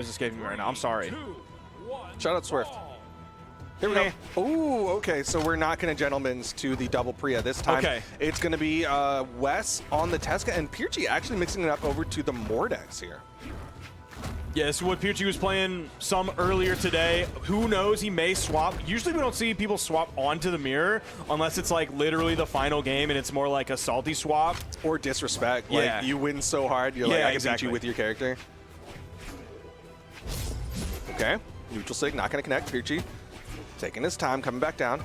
is escaping me right now. I'm sorry. Shout out Swift. Here we go. Ooh, okay, so we're not going to gentlemen's to the double Priya this time. Okay. It's going to be Wess on the Tesca and Pierchy actually mixing it up over to the Mordex here. Yeah, this is what Pierchy was playing some earlier today. Who knows? He may swap. Usually we don't see people swap onto the mirror unless it's like literally the final game and it's more like a salty swap. Or disrespect. Yeah. Like you win so hard, you're like, I can beat you with your character. Okay. Neutral sig, not going to connect. Pierchy taking his time, coming back down.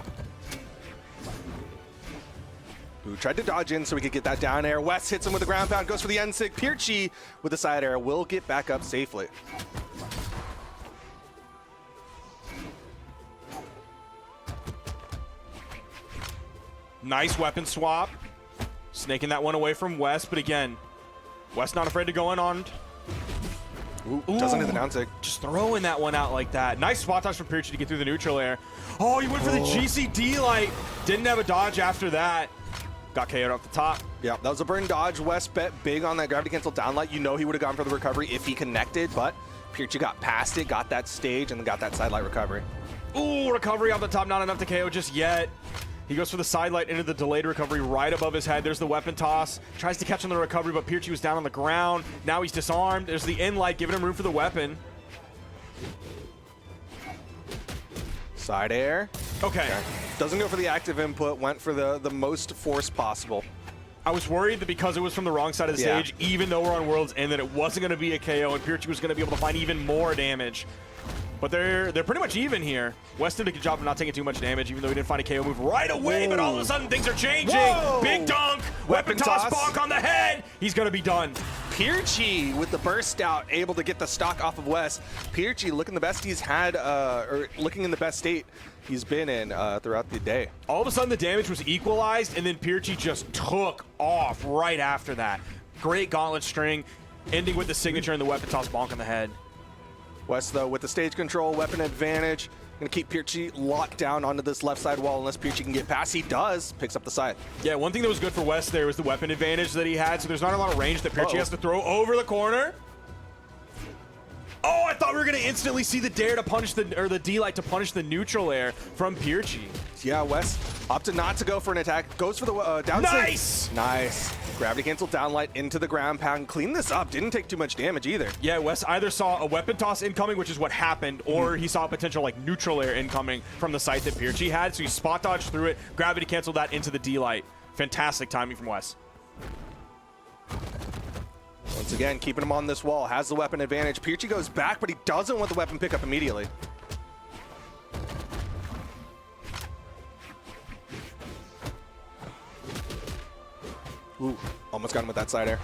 Who tried to dodge in so we could get that down air. Wess hits him with the ground pound, goes for the end sig. Pierchy with the side air will get back up safely. Nice weapon swap. Snaking that one away from Wess, but again, Wess not afraid to go in on. Ooh, doesn't hit the down sig. Just throwing that one out like that. Nice spot touch from Pierchy to get through the neutral air. Oh, he went for the GCD light. Didn't have a dodge after that. Got KO'd off the top. Yeah, that was a burn dodge. Wess bet big on that gravity cancel downlight. You know he would have gone for the recovery if he connected, but Pierchy got past it, got that stage, and then got that side light recovery. Ooh, recovery off the top, not enough to KO just yet. He goes for the side light into the delayed recovery right above his head. There's the weapon toss. Tries to catch on the recovery, but Pierchy was down on the ground. Now he's disarmed. There's the in light, giving him room for the weapon. Side air. Okay. Doesn't go for the active input, went for the most force possible. I was worried that because it was from the wrong side of the stage, even though we're on World's End, that it wasn't going to be a KO and Pierchy was going to be able to find even more damage. But they're pretty much even here. Wess did a good job of not taking too much damage, even though he didn't find a KO move right away. Whoa. But all of a sudden, things are changing. Whoa. Big dunk, weapon toss, bonk on the head. He's going to be done. Pierchy with the burst out, able to get the stock off of Wess. Pierchy looking the best he's had, or looking in the best state he's been in throughout the day. All of a sudden, the damage was equalized, and then Pierchy just took off right after that. Great gauntlet string, ending with the signature and the weapon toss bonk on the head. Wess, though, with the stage control, weapon advantage, going to keep Pierchy locked down onto this left side wall unless Pierchy can get past. He does, picks up the side. Yeah, one thing that was good for Wess there was the weapon advantage that he had, so there's not a lot of range that Pierchy has to throw over the corner. Oh, I thought we were going to instantly see the dare to punish or the D-light to punish the neutral air from Pierchy. Yeah, Wess opted not to go for an attack. Goes for the down. Nice! Nice. Gravity cancel downlight into the ground pound. Clean this up. Didn't take too much damage either. Yeah, Wess either saw a weapon toss incoming, which is what happened, or he saw a potential like neutral air incoming from the site that Pierchy had. So he spot dodged through it, gravity canceled that into the D-light. Fantastic timing from Wess. Once again, keeping him on this wall, has the weapon advantage. Pierchy goes back, but he doesn't want the weapon pickup immediately. Ooh, almost got him with that side air.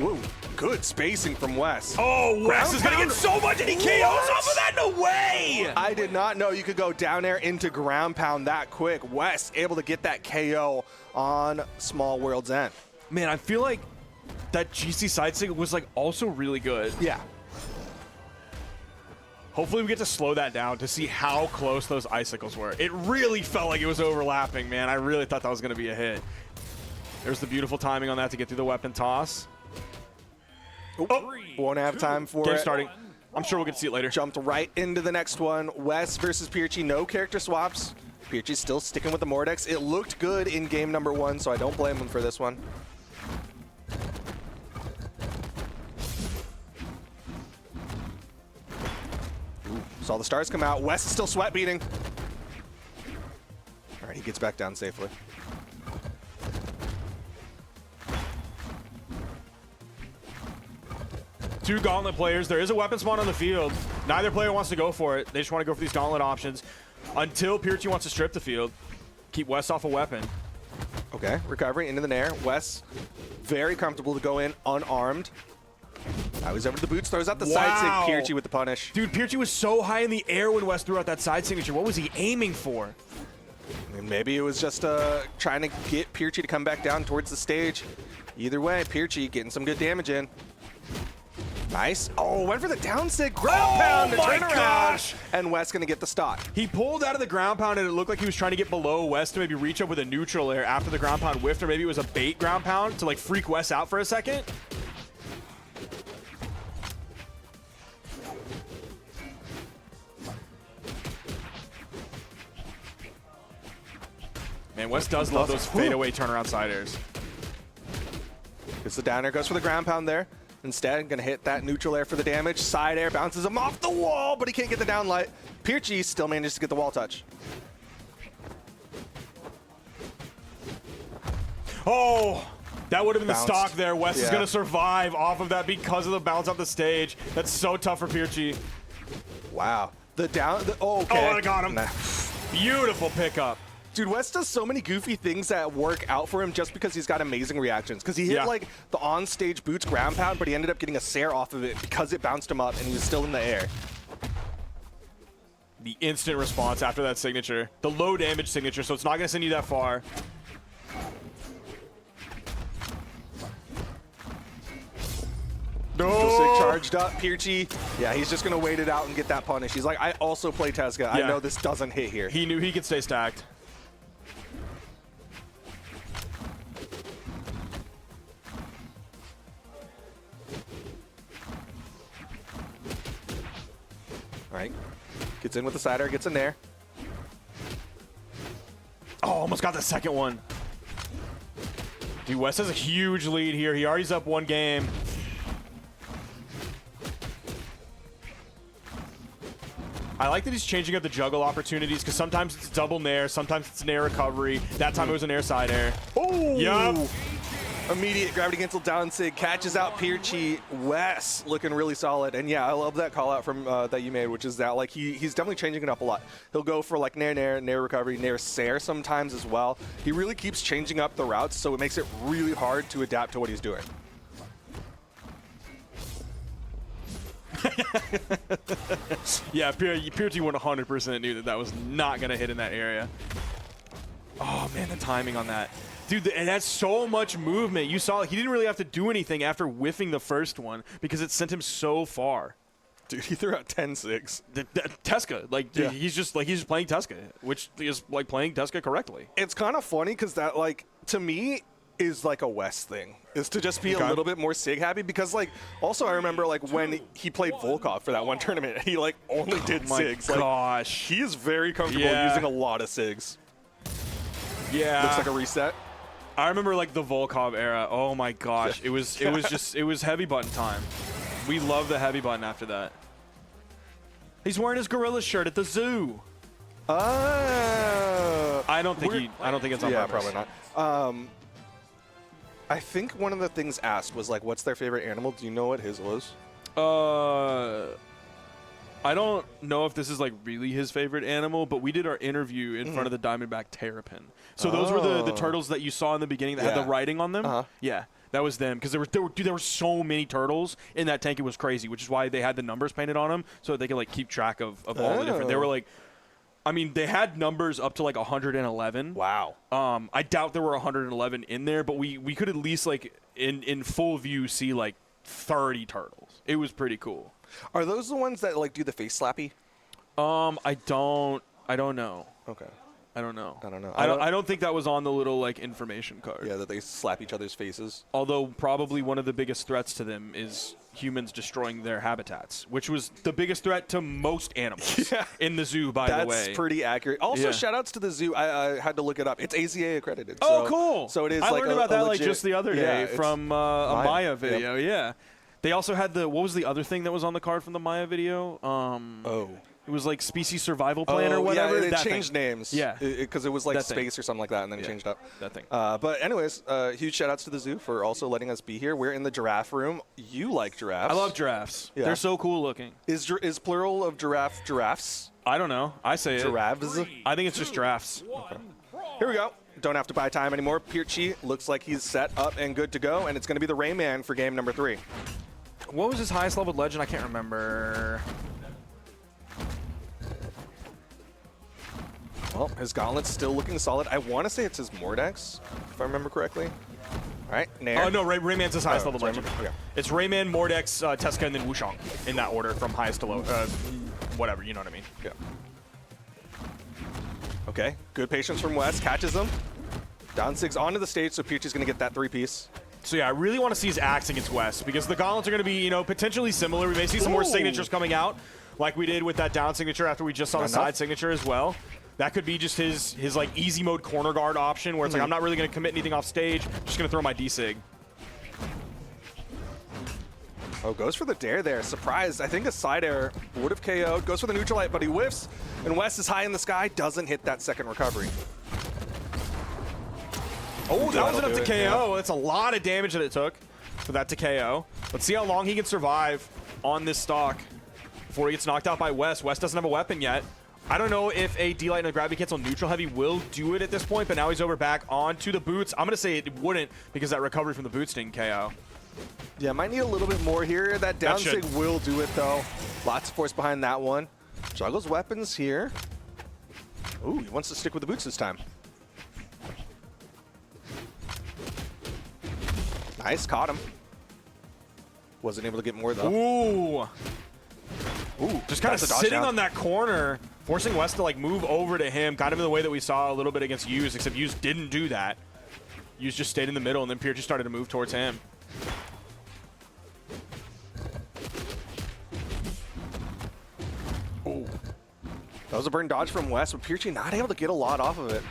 Ooh, good spacing from Wess. Oh, Wess is going to get so much, and he KOs off of that? No way! I did not know you could go down air into ground pound that quick. Wess able to get that KO on Small World's End. Man, I feel like that GC side sig was like also really good. Yeah. Hopefully we get to slow that down to see how close those icicles were. It really felt like it was overlapping, man. I really thought that was going to be a hit. There's the beautiful timing on that to get through the weapon toss. Oh, won't have time for it. Starting. I'm sure we'll get to see it later. Jumped right into the next one. Wess versus Pierchy, no character swaps. Pierchy's still sticking with the Mordex. It looked good in game number 1, so I don't blame him for this one. Ooh, saw the stars come out. Wess is still sweat beating. All right, he gets back down safely. Two gauntlet players. There is a weapon spawn on the field. Neither player wants to go for it. They just want to go for these gauntlet options until Pierchy wants to strip the field. Keep Wess off a weapon. Okay, recovery into the nair. Wess very comfortable to go in unarmed. Now he's over to the boots, throws out the side sig. Pierchy with the punish. Dude, Pierchy was so high in the air when Wess threw out that side signature. What was he aiming for? And maybe it was just trying to get Pierchy to come back down towards the stage. Either way, Pierchy getting some good damage in. Nice. Oh, went for the down sig. Ground pound to turn around. And Wess going to get the stock. He pulled out of the ground pound, and it looked like he was trying to get below Wess to maybe reach up with a neutral air after the ground pound whiffed, or maybe it was a bait ground pound to like freak Wess out for a second. Man, Wess does love those fadeaway turnaround side airs. Gets the down air, goes for the ground pound there. Instead, gonna hit that neutral air for the damage. Side air bounces him off the wall, but he can't get the down light. Pierchy still manages to get the wall touch. Oh, that would have been Bounced. the stock there. Wess is Yeah. going to survive off of that because of the bounce off the stage. That's so tough for Pierchy. Wow. The down, oh, okay. Oh, I got him. Nah. Beautiful pickup. Dude, Wess does so many goofy things that work out for him just because he's got amazing reactions. Because he hit like the on-stage boots ground pound, but he ended up getting a Sair off of it because it bounced him up and he was still in the air. The instant response after that signature. The low damage signature, so it's not going to send you that far. No. Sig charged up, Pierchy. Yeah, he's just going to wait it out and get that punish. He's like, I also play Tesca. I know this doesn't hit here. He knew he could stay stacked. All right. Gets in with the side air, gets in there. Oh, almost got the second one. Dude, Wess has a huge lead here. He already's up one game. I like that he's changing up the juggle opportunities because sometimes it's double nair, sometimes it's nair recovery. That time it was an air side air. Oh! Yup. Immediate gravity cancel down sig, catches out Pierchy. Wess looking really solid. And yeah, I love that call out from that you made, which is that like he's definitely changing it up a lot. He'll go for like nair recovery, nair Sair sometimes as well. He really keeps changing up the routes, so it makes it really hard to adapt to what he's doing. Yeah, Pierchy 100% knew that that was not going to hit in that area. Oh, man, the timing on that. Dude, it has so much movement. You saw he didn't really have to do anything after whiffing the first one because it sent him so far. Dude, he threw out 10-6. Tesca, like, dude, he's just playing Tesca, which is like playing Tesca correctly. It's kind of funny because that, like, to me, is like a Wess thing, is to just be a little bit more sig happy because, like, also I remember like when he played Volkov for that one tournament, he like only did sigs. Oh my gosh, like, he is very comfortable using a lot of sigs. Yeah, looks like a reset. I remember like the Volkov era. Oh my gosh, it was heavy button time. We love the heavy button after that. He's wearing his gorilla shirt at the zoo. I don't think it's on purpose. Yeah, probably not. I think one of the things asked was like, what's their favorite animal? Do you know what his was? I don't know if this is like really his favorite animal, but we did our interview in front of the Diamondback Terrapin. So those were the turtles that you saw in the beginning that had the writing on them. Yeah, that was them because there were so many turtles in that tank. It was crazy, which is why they had the numbers painted on them so that they could like keep track of all the different. They were like, I mean, they had numbers up to like 111. Wow. I doubt there were 111 in there, but we could at least like in full view see like 30 turtles. It was pretty cool. Are those the ones that like do the face slappy? I don't know. Okay. I don't know. I don't think that was on the little like information card. Yeah, that they slap each other's faces. Although probably one of the biggest threats to them is humans destroying their habitats, which was the biggest threat to most animals in the zoo, by the way. That's pretty accurate. Also, shout outs to the zoo. I had to look it up. It's AZA accredited. Oh, cool. So it is. I like learned about that legit, like just the other day from a Maya video. Yep. Yeah. They also had what was the other thing that was on the card from the Maya video? It was like species survival plan or whatever. Yeah, it changed names. Yeah. Because it was like space or something like that, and then it changed up. That thing. But anyways, huge shout outs to the zoo for also letting us be here. We're in the giraffe room. You like giraffes. I love giraffes. Yeah. They're so cool looking. Is plural of giraffe giraffes? I don't know. I say Giraffes? I think it's just giraffes. Okay. Here we go. Don't have to buy time anymore. Pierchy looks like he's set up and good to go, and it's going to be the Rayman for game number 3. What was his highest leveled legend? I can't remember. Well, his gauntlet's still looking solid. I want to say it's his Mordex, if I remember correctly. All right, Nair. Oh, no, Rayman's his highest level legend. Okay. It's Rayman, Mordex, Tesca, and then Wushang in that order from highest to low. Whatever, you know what I mean. Yeah. Okay, good patience from Wess. Catches him. Down 6 onto the stage, so Pierchy's going to get that 3-piece. So, yeah, I really want to see his axe against Wess because the gauntlets are going to be, potentially similar. We may see some more signatures coming out like we did with that down signature after we just saw the side signature as well. That could be just his like easy mode corner guard option where it's like, I'm not really going to commit anything off stage. Just going to throw my D-Sig. Oh, goes for the dare there. Surprised. I think a side air would have KO'd. Goes for the neutral light, but he whiffs. And Wess is high in the sky. Doesn't hit that second recovery. Oh, that was enough to KO. Yeah. That's a lot of damage that it took for that to KO. Let's see how long he can survive on this stock before he gets knocked out by Wess. Wess doesn't have a weapon yet. I don't know if a D-Light and a gravity cancel neutral heavy will do it at this point, but now he's over back onto the boots. I'm going to say it wouldn't because that recovery from the boots didn't KO. Yeah, might need a little bit more here. That down sig will do it, though. Lots of force behind that one. Juggles weapons here. Ooh, he wants to stick with the boots this time. Nice, caught him. Wasn't able to get more, though. Ooh. Ooh, just kind of sitting on that corner, forcing Wess to like move over to him, kind of in the way that we saw a little bed against Hughes, except Hughes didn't do that. Hughes just stayed in the middle, and then Pierchy started to move towards him. Ooh. That was a burn dodge from Wess, but Pierchy not able to get a lot off of it.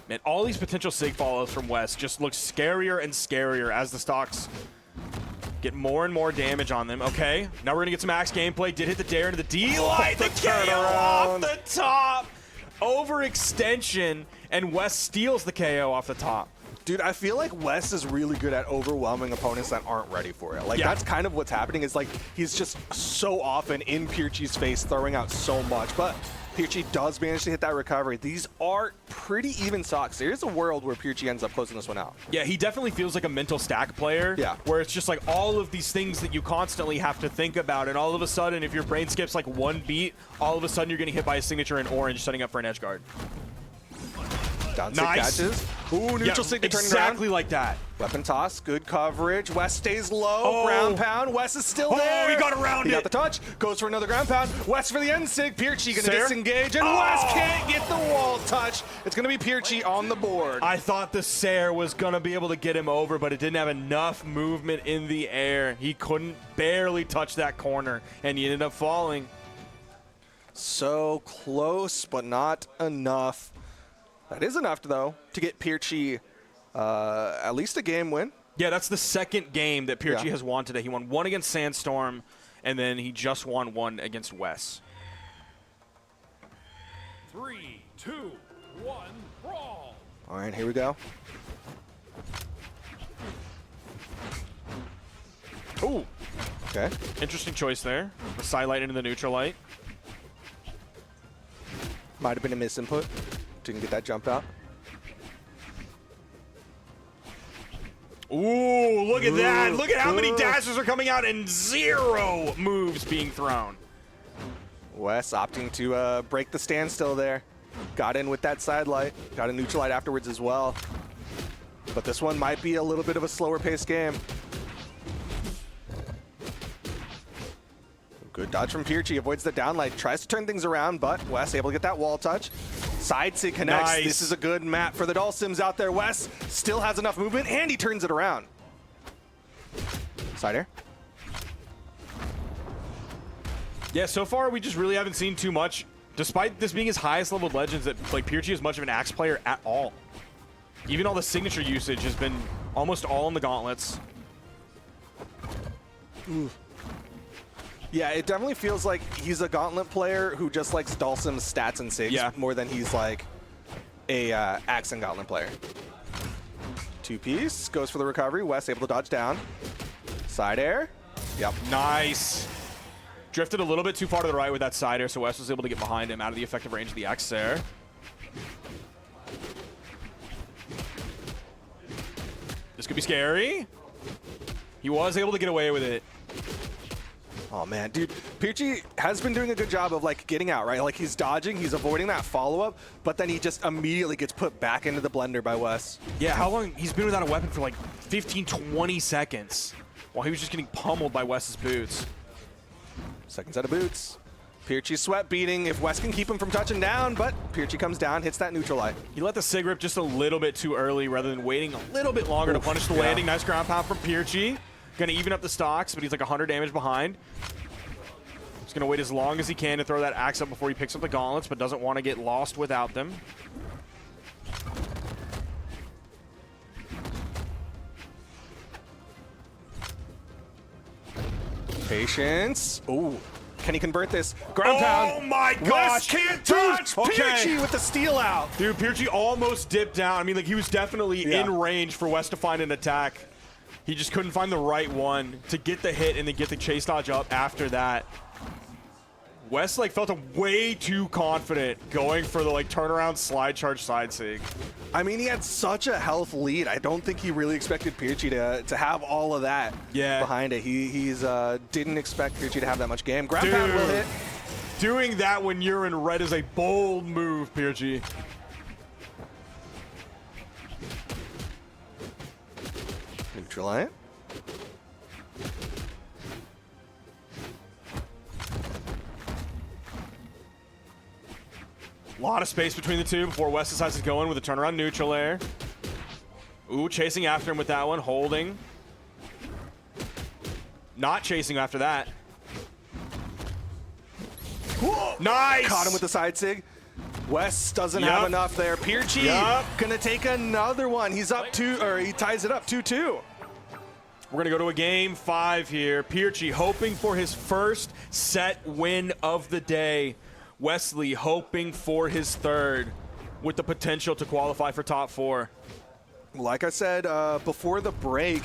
Man, all these potential sig follows from Wess just look scarier and scarier as the stocks get more and more damage on them. Okay, now we're going to get some max gameplay. Did hit the dare into the D-Light. The KO off the top. Overextension, and Wess steals the KO off the top. Dude, I feel like Wess is really good at overwhelming opponents that aren't ready for it. Like, that's kind of what's happening is, like, he's just so often in Pierchy's face, throwing out so much. But Pierchy does manage to hit that recovery. These are pretty even stocks. There is a world where Pierchy ends up closing this one out. Yeah, he definitely feels like a mental stack player. Yeah. Where it's just like all of these things that you constantly have to think about. And all of a sudden, if your brain skips like one beat, all of a sudden you're getting hit by a signature in orange, setting up for an edge guard. Down sig catches. Ooh, neutral sig turning around. Exactly like that. Weapon toss, good coverage. Wess stays low, ground pound. Wess is still there. Oh, he got around it. He got the touch, goes for another ground pound. Wess for the end sig. Pierchy gonna disengage, and Wess can't get the wall touch. It's gonna be Pierchy on the board. I thought the Sair was gonna be able to get him over, but it didn't have enough movement in the air. He couldn't barely touch that corner, and he ended up falling. So close, but not enough. That is enough, though, to get Pierchy at least a game win. Yeah, that's the second game that Pierchy has won today. He won one against Sandstorm, and then he just won one against Wess. 3, 2, 1, brawl. All right, here we go. Ooh. Okay. Interesting choice there. The side light into the neutral light. Might have been a misinput. Didn't get that jump out. Ooh, look at that. Look at how many dashes are coming out and 0 moves being thrown. Wess opting to break the standstill there. Got in with that side light. Got a neutral light afterwards as well. But this one might be a little bit of a slower paced game. Good dodge from Pierchy. Avoids the downlight. Tries to turn things around, but Wess able to get that wall touch. Side sig connects. Nice. This is a good map for the Dulcims out there. Wess still has enough movement, and he turns it around. Side air. Yeah, so far we just really haven't seen too much. Despite this being his highest leveled Legends, that like Pierchy is much of an axe player at all. Even all the signature usage has been almost all in the gauntlets. Ooh. Yeah, it definitely feels like he's a gauntlet player who just likes Dulcim's stats and sigs more than he's like a axe and gauntlet player. Two-piece, goes for the recovery. Wess able to dodge down. Side air. Yep. Nice. Drifted a little bit too far to the right with that side air, so Wess was able to get behind him out of the effective range of the X there. This could be scary. He was able to get away with it. Oh man, dude, Pierchy has been doing a good job of like getting out, right? Like he's dodging, he's avoiding that follow-up, but then he just immediately gets put back into the blender by Wess. Yeah, how long? He's been without a weapon for like 15, 20 seconds while he was just getting pummeled by Wess's boots. Second set of boots. Pierchy sweat beating if Wess can keep him from touching down, but Pierchy comes down, hits that neutral light. He let the sig rip just a little bit too early rather than waiting a little bit longer to punish the landing. Nice ground pound from Pierchy. Gonna even up the stocks, but he's like 100 damage behind. He's going to wait as long as he can to throw that axe up before he picks up the gauntlets, but doesn't want to get lost without them. Patience. Ooh. Can he convert this? Ground pound. Oh my gosh! Wess can't touch. Okay. Pierchy with the steal out. Dude, Pierchy almost dipped down. I mean, like, he was definitely in range for Wess to find an attack. He just couldn't find the right one to get the hit and then get the chase dodge up after that. Wess, like, felt way too confident going for the, like, turnaround slide charge side sig. I mean, he had such a health lead. I don't think he really expected Pierchy to have all of that behind it. He's didn't expect Pierchy to have that much game. Ground pound will hit. Doing that when you're in red is a bold move, Pierchy. Neutral it. A lot of space between the two before Wess decides to go in with a turnaround neutral air. Ooh, chasing after him with that one, holding. Not chasing after that. Whoa. Nice! Caught him with the side sig. Wess doesn't have enough there. Pierchy gonna take another one. He's up he ties it up 2-2. We're gonna go to a game 5 here. Pierchy hoping for his first set win of the day. Wesley hoping for his third with the potential to qualify for top 4. Like I said before the break,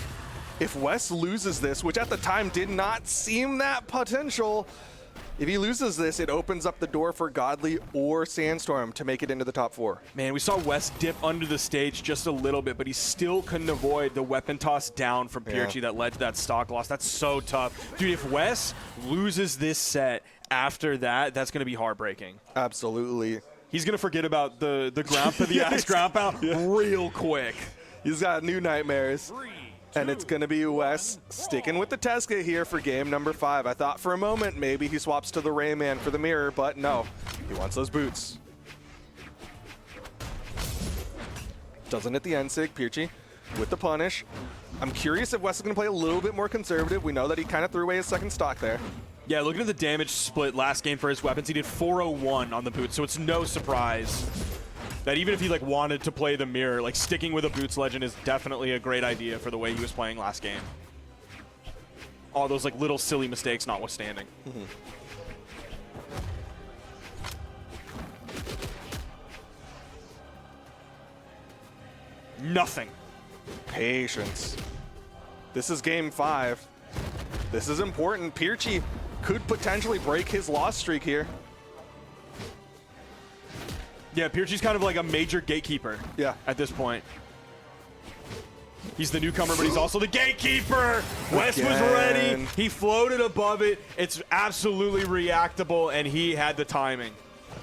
if Wess loses this, which at the time did not seem that potential, if he loses this, it opens up the door for Godly or Sandstorm to make it into the top 4. Man, we saw Wess dip under the stage just a little bit, but he still couldn't avoid the weapon toss down from Pierchy that led to that stock loss. That's so tough. Dude, if Wess loses this set after that, that's going to be heartbreaking. Absolutely. He's going to forget about the ground for the axe ground pound real quick. He's got new nightmares. And it's going to be Wess sticking with the Tesca here for game number 5. I thought for a moment maybe he swaps to the Rayman for the mirror, but no. He wants those boots. Doesn't hit the end sig. Pierchy with the punish. I'm curious if Wess is going to play a little bit more conservative. We know that he kind of threw away his second stock there. Yeah, looking at the damage split last game for his weapons, he did 401 on the boots, so it's no surprise that even if he like wanted to play the mirror, like sticking with a boots legend is definitely a great idea for the way he was playing last game. All those like little silly mistakes notwithstanding. Nothing. Patience. This is game 5. This is important. Pierchy could potentially break his loss streak here. Yeah, Pierchy's kind of like a major gatekeeper at this point. He's the newcomer, but he's also the gatekeeper. Wess was ready. He floated above it. It's absolutely reactable, and he had the timing.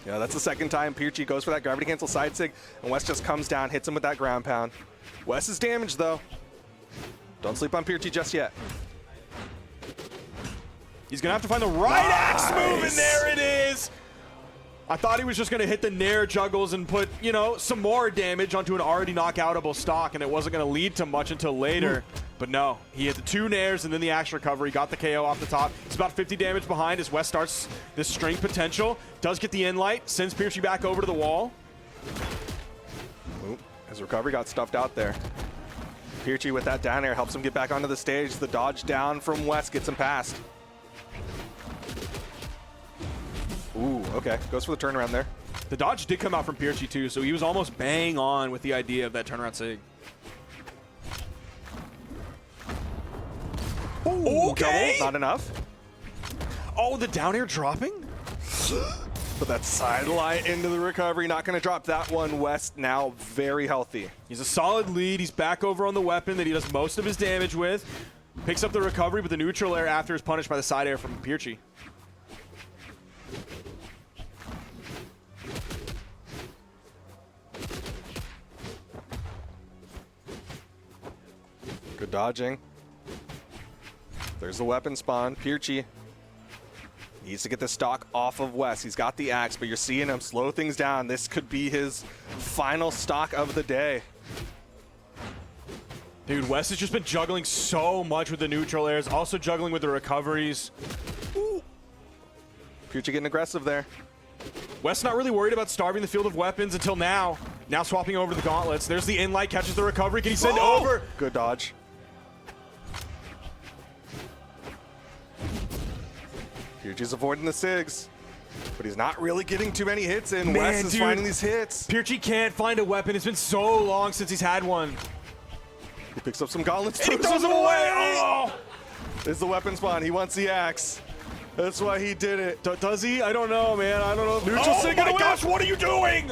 Yeah, that's the second time Pierchy goes for that gravity cancel side sig, and Wess just comes down, hits him with that ground pound. Wess is damaged, though. Don't sleep on Pierchy just yet. He's going to have to find the right axe move, and there it is. I thought he was just going to hit the nair juggles and put, you know, some more damage onto an already knockoutable stock, and it wasn't going to lead to much until later. But no, he hit the 2 nairs and then the axe recovery, got the KO off the top. It's about 50 damage behind as Wess starts this string potential. Does get the end light, sends Pierchy back over to the wall. Oop, his recovery got stuffed out there. Pierchy with that down air helps him get back onto the stage. The dodge down from Wess gets him past. Ooh, okay. Goes for the turnaround there. The dodge did come out from Pierchy too, so he was almost bang on with the idea of that turnaround sig. Ooh, okay. Double, not enough. Oh, the down air dropping? Put that side light into the recovery. Not going to drop that one. Wess now very healthy. He's a solid lead. He's back over on the weapon that he does most of his damage with. Picks up the recovery, but the neutral air after is punished by the side air from Pierchy. Good dodging. There's the weapon spawn. Pierchy needs to get the stock off of Wess. He's got the axe, but you're seeing him slow things down. This could be his final stock of the day. Dude, Wess has just been juggling so much with the neutral airs, also juggling with the recoveries. Ooh. Pierchy getting aggressive there. Wess not really worried about starving the field of weapons until now. Now swapping over to the gauntlets. There's the in-light, catches the recovery. Can he send over? Good dodge. Pierchy's avoiding the SIGs, but he's not really getting too many hits in. Wess is finding these hits. Pierchy can't find a weapon. It's been so long since he's had one. He picks up some gauntlets. And he throws them away. Oh! This is the weapon spawn. He wants the axe. That's why he did it. Does he? I don't know, man. I don't know. Neutral oh my gosh, what are you doing?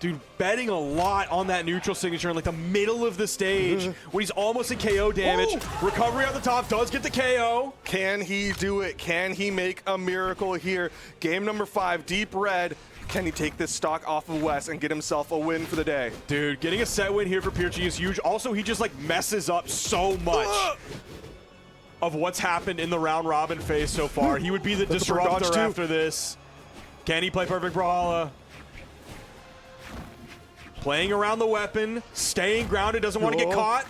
Dude, betting a lot on that neutral signature in like the middle of the stage when he's almost at KO damage. Ooh. Recovery on the top, does get the KO. Can he do it? Can he make a miracle here? Game number 5, deep red. Can he take this stock off of Wess and get himself a win for the day? Dude, getting a set win here for Pierchy is huge. Also, he just like messes up so much of what's happened in the round robin phase so far. He would be the disruptor after this. Can he play perfect Brawlhalla? Playing around the weapon, staying grounded, doesn't want to get caught.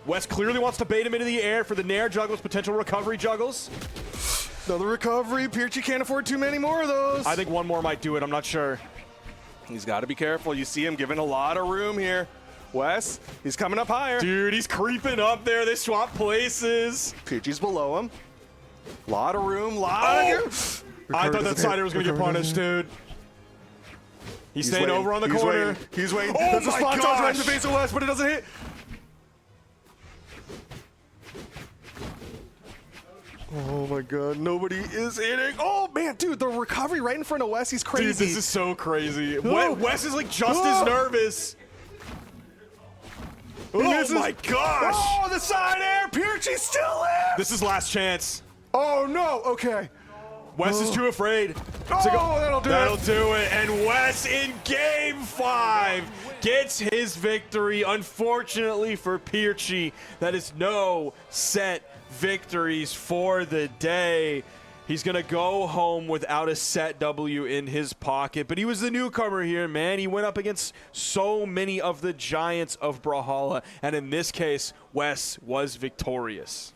Wess clearly wants to bait him into the air for the nair juggles, potential recovery juggles. Another recovery. Pierchy can't afford too many more of those. I think one more might do it. I'm not sure. He's got to be careful. You see him giving a lot of room here. Wess, he's coming up higher. Dude, he's creeping up there. They swap places. Pierchy's below him. Lot of room, I thought that sider was going to get punished, dude. He's staying waiting. over on the corner. He's waiting. Oh There's a my spot gosh. dodge right in the face of Wess, but it doesn't hit. Oh my god, nobody is hitting. Oh man, dude, the recovery right in front of Wess, he's crazy. Dude, this is so crazy. Wess is like just as nervous. Oh my gosh. Oh, the side air. Pierchy still lives. This is last chance. Oh no, okay. Wess is too afraid. Oh, that'll do it. And Wess in game 5 gets his victory. Unfortunately for Pierchy, that is no set victories for the day. He's going to go home without a set W in his pocket. But he was the newcomer here, man. He went up against so many of the giants of Brawlhalla. And in this case, Wess was victorious.